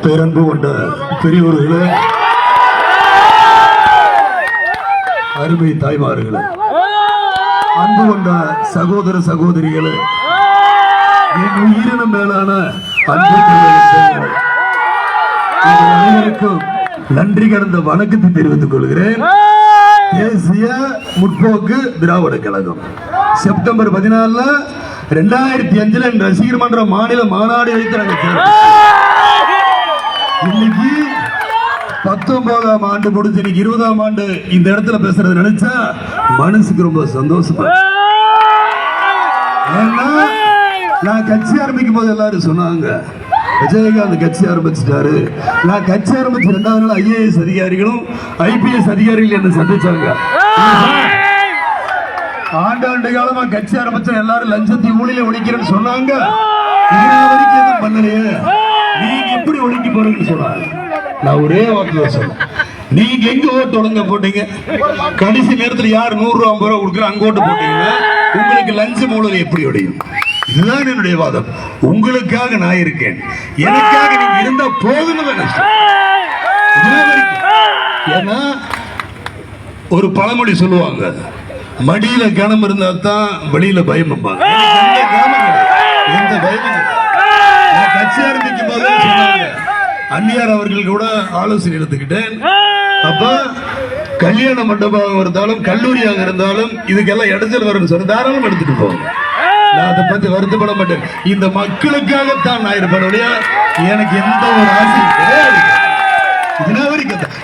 பேரன்பு கொண்ட பெரியவர்களே, அருமை தாய்மார்களே, அன்பு கொண்ட சகோதர சகோதரிகளே, என் உயிரினம் மேலான அன்பு அனைவருக்கும் நன்றி கடந்த வணக்கத்தை தெரிவித்துக் கொள்கிறேன். தேசிய முற்போக்கு திராவிட கழகம் செப்டம்பர் 14 2005 என் ரசிகர் மன்ற மாநில மாநாடு வைத்து இன்னைக்கு 19ஆம் ஆண்டு முடிஞ்சு இன்னைக்கு 20ஆம் ஆண்டு இந்த இடத்துல பேசுறது நினைச்சா மனசுக்கு ரொம்ப சந்தோஷமா. நான் கட்சி ஆரம்பிக்கும் போது எல்லாரும் சொன்னாங்க, விஜயகாந்த் கட்சி ஆரம்பிச்சிட்டாரு. நான் கட்சி ஆரம்பிச்ச 2வது நாள் IAS அதிகாரிகளும் IPS அதிகாரிகள் என்ன சந்திச்சாங்க. ஆண்டாண்டு காலமா கட்சி ஆரம்பிச்ச எல்லாரும் லஞ்சத்தை ஊழில ஒழிக்கிறேன்னு சொன்னாங்க. வரைக்கும் எதுவும் பண்ணலையே, நீங்க எப்படி ஒழிக்க போறீங்கன்னு சொன்னாங்க. நான் ஒரே வாக்குல சொன்னேன், நீங்க எங்க ஓட்டு ஒழுங்க போட்டீங்க? கடைசி நேரத்தில் யார் 100 ரூபா 50 ரூபா கொடுக்குற அங்க ஓட்டு போட்டீங்கன்னா உங்களுக்கு லஞ்ச ஊழல் எப்படி ஒழியும்? இதுதான் என்னுடைய வாதம். உங்களுக்காக நான் இருக்கேன், எனக்காக நீங்க இருந்தா போதும்னு. ஏன்னா ஒரு பழமொழி சொல்லுவாங்க, மடியில கனம் இருந்தா தான் வெளியில பயம். எந்த பயமும் கட்சி ஆரம்பிக்கும் போது சொன்னாங்க, அந்நியார் அவர்கள் கூட ஆலோசனை எடுத்துக்கிட்டேன். அப்ப கல்யாண மண்டபமாக இருந்தாலும் கல்லூரியாக இருந்தாலும் இதுக்கெல்லாம் இடைஞ்சல் வரும்னு சொல்லி தாராளம் எடுத்துட்டு போவாங்க. நான் அதை பத்தி வருத்தப்பட மாட்டேன். இந்த மக்களுக்காகத்தான் நான் இருப்பேன், எனக்கு எந்த ஒரு ஆசையும் கிடையாது.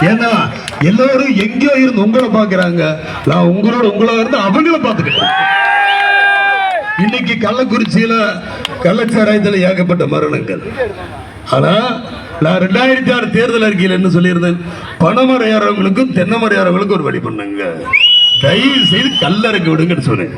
ஏன்னா எல்லாரும் எங்கேயோ இருந்து உங்களை பாக்குறாங்க, நான் உங்களா இருந்து அவங்கள பாத்துக்கிட்டேன். இன்னைக்கு கள்ளக்குறிச்சியில கள்ளச்சாராயத்தில் ஏகப்பட்ட மரணங்கள். ஆனா நான் 2006 தேர்தல் அறிக்கையில் என்ன சொல்லியிருந்தேன், பனைமரம் ஏறவங்களுக்கும் தென்னை மரம் ஏறவங்களுக்கும் ஒரு வழி பண்ணுங்க, தயவு செய்து கல்லறைக்கு விடுங்கன்னு சொன்னேன்.